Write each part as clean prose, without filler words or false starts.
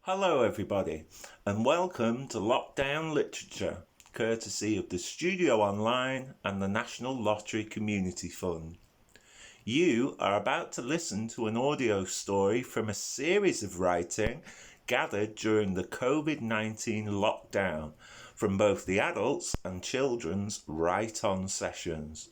Hello everybody and welcome to Lockdown Literature, courtesy of the Studio Online and the National Lottery Community Fund. You are about to listen to an audio story from a series of writing gathered during the COVID-19 lockdown from both the adults and children's write-on sessions.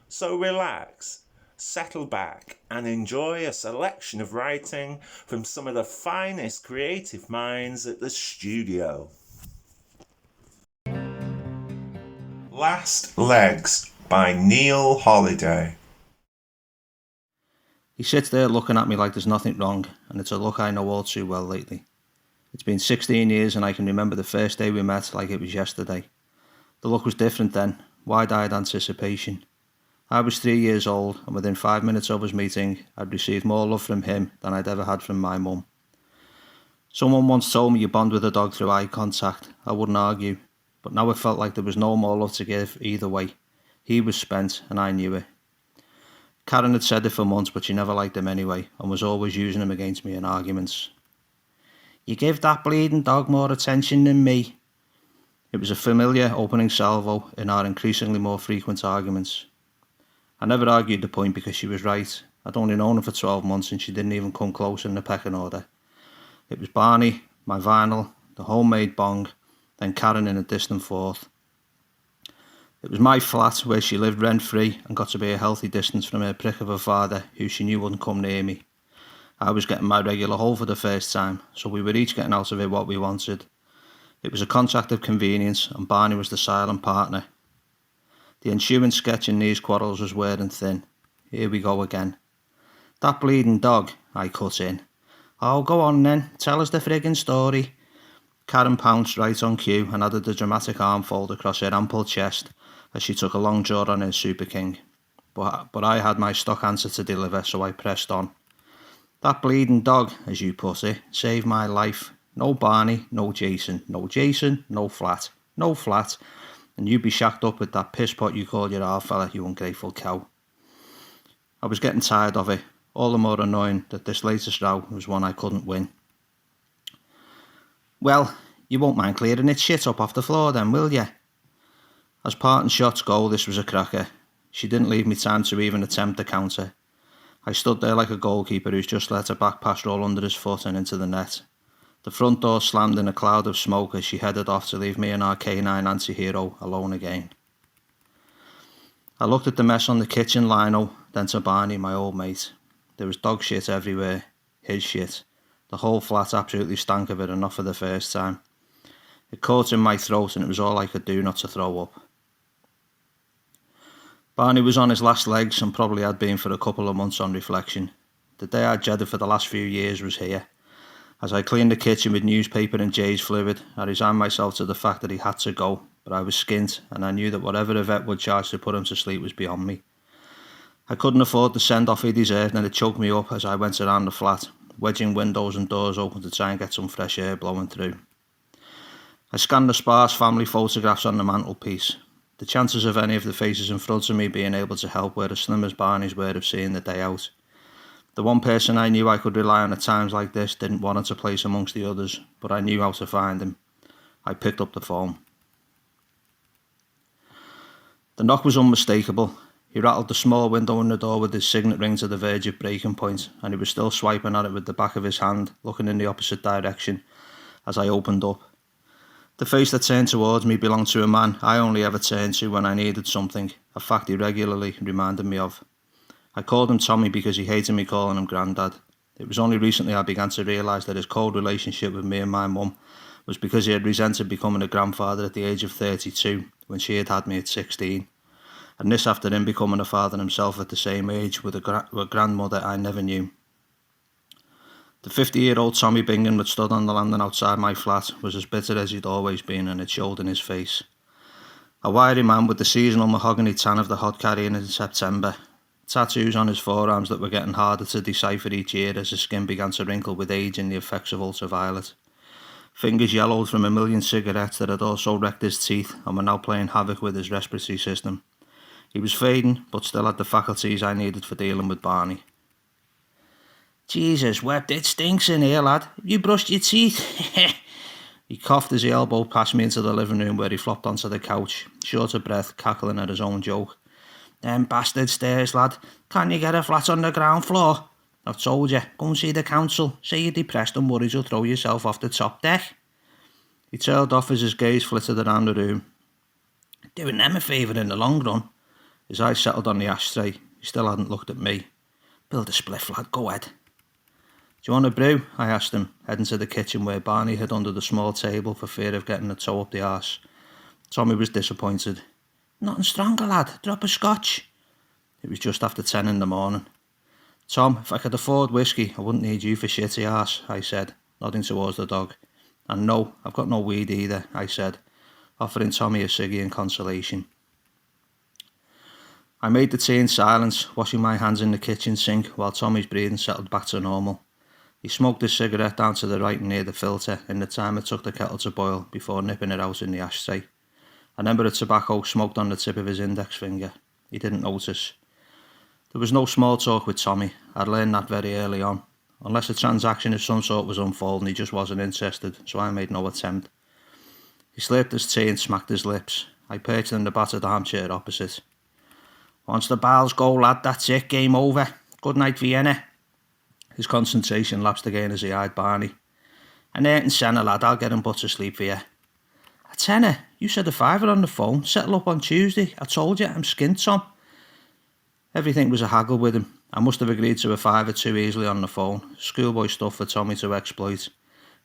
So relax, settle back and enjoy a selection of writing from some of the finest creative minds at the studio. Last Legs by Neil Holliday. He sits there looking at me like there's nothing wrong, and it's a look I know all too well lately. It's been 16 years and I can remember the first day we met like it was yesterday. The look was different then, wide-eyed anticipation. I was 3 years old, and within 5 minutes of us meeting, I'd received more love from him than I'd ever had from my mum. Someone once told me you bond with a dog through eye contact. I wouldn't argue, but now it felt like there was no more love to give either way. He was spent, and I knew it. Karen had said it for months, but she never liked him anyway, and was always using him against me in arguments. You give that bleeding dog more attention than me. It was a familiar opening salvo in our increasingly more frequent arguments. I never argued the point because she was right. I'd only known her for 12 months and she didn't even come close in the pecking order. It was Barney, my vinyl, the homemade bong, then Karen in a distant fourth. It was my flat where she lived rent-free and got to be a healthy distance from her prick of a father who she knew wouldn't come near me. I was getting my regular hole for the first time, so we were each getting out of it what we wanted. It was a contract of convenience and Barney was the silent partner. The ensuing sketch in these quarrels was wearing thin. Here we go again. That bleeding dog, I cut in. Oh, go on then, tell us the friggin' story. Karen pounced right on cue and added the dramatic arm fold across her ample chest as she took a long jaw on her Super King. But I had my stock answer to deliver, so I pressed on. That bleeding dog, as you put it, saved my life. No Barney, no Jason, no flat, and you'd be shacked up with that piss pot you call your half fella, you ungrateful cow. I was getting tired of it, all the more annoying that this latest row was one I couldn't win. Well, you won't mind clearing its shit up off the floor then, will you? As parting shots go, this was a cracker. She didn't leave me time to even attempt the counter. I stood there like a goalkeeper who's just let a back pass roll under his foot and into the net. The front door slammed in a cloud of smoke as she headed off to leave me and our canine anti-hero alone again. I looked at the mess on the kitchen lino, then to Barney, my old mate. There was dog shit everywhere. His shit. The whole flat absolutely stank of it, and not for the first time. It caught in my throat and it was all I could do not to throw up. Barney was on his last legs and probably had been for a couple of months on reflection. The day I'd dreaded for the last few years was here. As I cleaned the kitchen with newspaper and Jay's fluid, I resigned myself to the fact that he had to go, but I was skint and I knew that whatever the vet would charge to put him to sleep was beyond me. I couldn't afford the send-off he deserved and it choked me up as I went around the flat, wedging windows and doors open to try and get some fresh air blowing through. I scanned the sparse family photographs on the mantelpiece. The chances of any of the faces in front of me being able to help were as slim as Barney's were of seeing the day out. The one person I knew I could rely on at times like this didn't warrant a place amongst the others, but I knew how to find him. I picked up the phone. The knock was unmistakable. He rattled the small window in the door with his signet ring to the verge of breaking point, and he was still swiping at it with the back of his hand, looking in the opposite direction, as I opened up. The face that turned towards me belonged to a man I only ever turned to when I needed something, a fact he regularly reminded me of. I called him Tommy because he hated me calling him Grandad. It was only recently I began to realise that his cold relationship with me and my mum was because he had resented becoming a grandfather at the age of 32 when she had had me at 16. And this after him becoming a father himself at the same age with a grandmother I never knew. The 50-year-old Tommy Bingham that stood on the landing outside my flat was as bitter as he'd always been, and it showed in his face. A wiry man with the seasonal mahogany tan of the hod carrying in September. Tattoos on his forearms that were getting harder to decipher each year as his skin began to wrinkle with age and the effects of ultraviolet. Fingers yellowed from a million cigarettes that had also wrecked his teeth and were now playing havoc with his respiratory system. He was fading, but still had the faculties I needed for dealing with Barney. Jesus wept, it stinks in here, lad. Have you brushed your teeth? He coughed as he elbowed past me into the living room where he flopped onto the couch, short of breath, cackling at his own joke. Them bastard stairs, lad. Can't you get a flat on the ground floor? I've told you, go and see the council. Say you're depressed and worried you'll throw yourself off the top deck. He tailed off as his gaze flitted around the room. Doing them a favour in the long run. His eyes settled on the ashtray. He still hadn't looked at me. Build a spliff, lad, go ahead. Do you want a brew? I asked him, heading to the kitchen where Barney hid under the small table for fear of getting a toe up the arse. Tommy was disappointed. Nothing stronger, lad. Drop a scotch. It was just after 10 in the morning. Tom, if I could afford whiskey, I wouldn't need you for shitty arse, I said, nodding towards the dog. And no, I've got no weed either, I said, offering Tommy a ciggy in consolation. I made the tea in silence, washing my hands in the kitchen sink while Tommy's breathing settled back to normal. He smoked his cigarette down to the right near the filter in the time it took the kettle to boil before nipping it out in the ashtray. An ember of tobacco smoked on the tip of his index finger. He didn't notice. There was no small talk with Tommy. I'd learned that very early on. Unless a transaction of some sort was unfolding, he just wasn't interested, so I made no attempt. He slurped his tea and smacked his lips. I perched in the battered armchair opposite. Once the bowels go, lad, that's it, game over. Good night, Vienna. His concentration lapsed again as he eyed Barney. An 8 and tenner, lad, I'll get him put to sleep for you. A tenner? You said a fiver on the phone. Settle up on Tuesday. I told you, I'm skint, Tom. Everything was a haggle with him. I must have agreed to a fiver too easily on the phone. Schoolboy stuff for Tommy to exploit.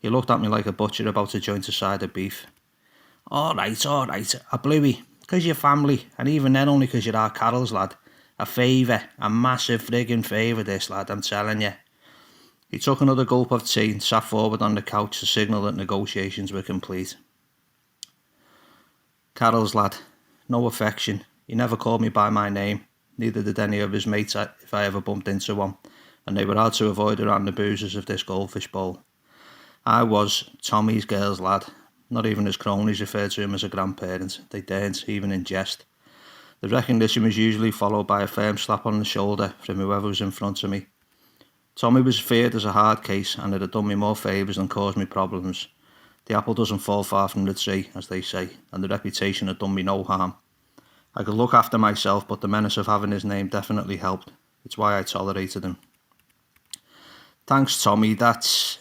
He looked at me like a butcher about to joint a side of beef. All right, a bluey. 'Cause you're family, and even then only 'cause you're our Carol's, lad. A favour, a massive friggin' favour this, lad, I'm telling you. He took another gulp of tea and sat forward on the couch to signal that negotiations were complete. Carol's, lad. No affection. He never called me by my name. Neither did any of his mates if I ever bumped into one, and they were hard to avoid around the boozers of this goldfish bowl. I was Tommy's girl's lad. Not even his cronies referred to him as a grandparent. They daren't, even in jest. The recognition was usually followed by a firm slap on the shoulder from whoever was in front of me. Tommy was feared as a hard case, and it had done me more favours than caused me problems. The apple doesn't fall far from the tree, as they say, and the reputation had done me no harm. I could look after myself, but the menace of having his name definitely helped. It's why I tolerated him. Thanks, Tommy, that's...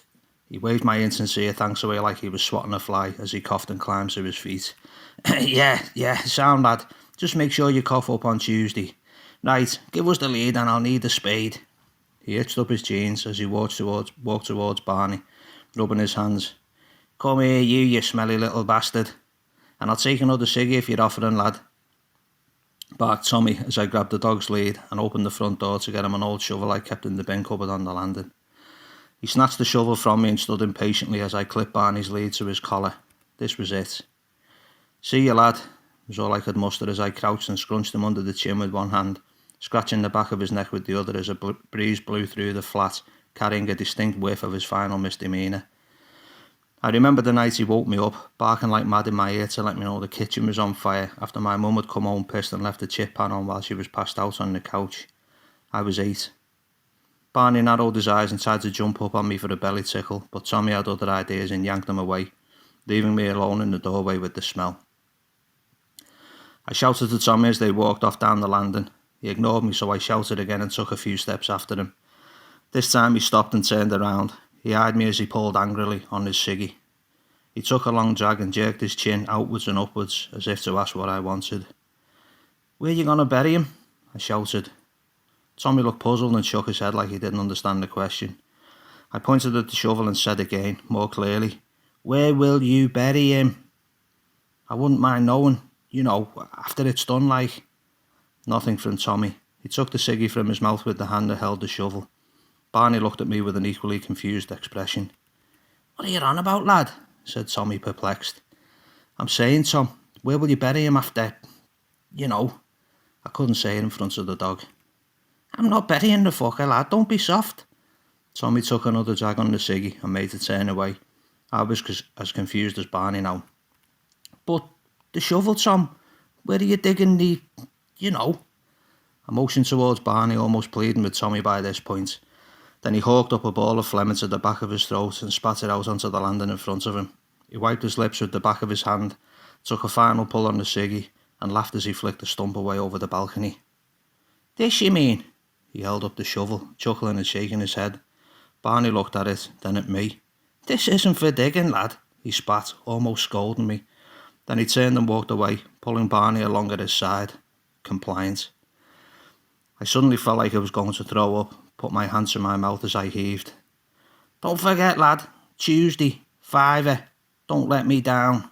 He waved my insincere thanks away like he was swatting a fly as he coughed and climbed to his feet. yeah, sound, lad. Just make sure you cough up on Tuesday. Right, give us the lead and I'll need a spade. He hitched up his jeans as he walked towards Barney, rubbing his hands. Come here, you smelly little bastard. And I'll take another ciggy if you're offering, lad. Barked Tommy as I grabbed the dog's lead and opened the front door to get him an old shovel I kept in the bin cupboard on the landing. He snatched the shovel from me and stood impatiently as I clipped Barney's lead to his collar. This was it. See you, lad, was all I could muster as I crouched and scrunched him under the chin with one hand, scratching the back of his neck with the other as a breeze blew through the flat, carrying a distinct whiff of his final misdemeanour. I remember the night he woke me up, barking like mad in my ear to let me know the kitchen was on fire after my mum had come home pissed and left the chip pan on while she was passed out on the couch. I was 8. Barney narrowed his eyes and tried to jump up on me for a belly tickle, but Tommy had other ideas and yanked them away, leaving me alone in the doorway with the smell. I shouted to Tommy as they walked off down the landing. He ignored me, so I shouted again and took a few steps after him. This time he stopped and turned around. He eyed me as he pulled angrily on his ciggy. He took a long drag and jerked his chin outwards and upwards as if to ask what I wanted. Where you gonna bury him? I shouted. Tommy looked puzzled and shook his head like he didn't understand the question. I pointed at the shovel and said again, more clearly, Where will you bury him? I wouldn't mind knowing, after it's done like. Nothing from Tommy. He took the ciggy from his mouth with the hand that held the shovel. Barney looked at me with an equally confused expression. What are you on about, lad? Said Tommy, perplexed. I'm saying, Tom, where will you bury him after, I couldn't say it in front of the dog. I'm not burying the fucker, lad, don't be soft. Tommy took another drag on the ciggy and made to turn away. I was as confused as Barney now. But the shovel, Tom, where are you digging the, I motioned towards Barney, almost pleading with Tommy by this point. Then he hawked up a ball of phlegm into the back of his throat and spat it out onto the landing in front of him. He wiped his lips with the back of his hand, took a final pull on the ciggy, and laughed as he flicked the stump away over the balcony. "This you mean?" He held up the shovel, chuckling and shaking his head. Barney looked at it, then at me. "This isn't for digging, lad," he spat, almost scolding me. Then he turned and walked away, pulling Barney along at his side. Compliant. I suddenly felt like I was going to throw up, put my hand to my mouth as I heaved. "Don't forget, lad, Tuesday, £5. Don't let me down."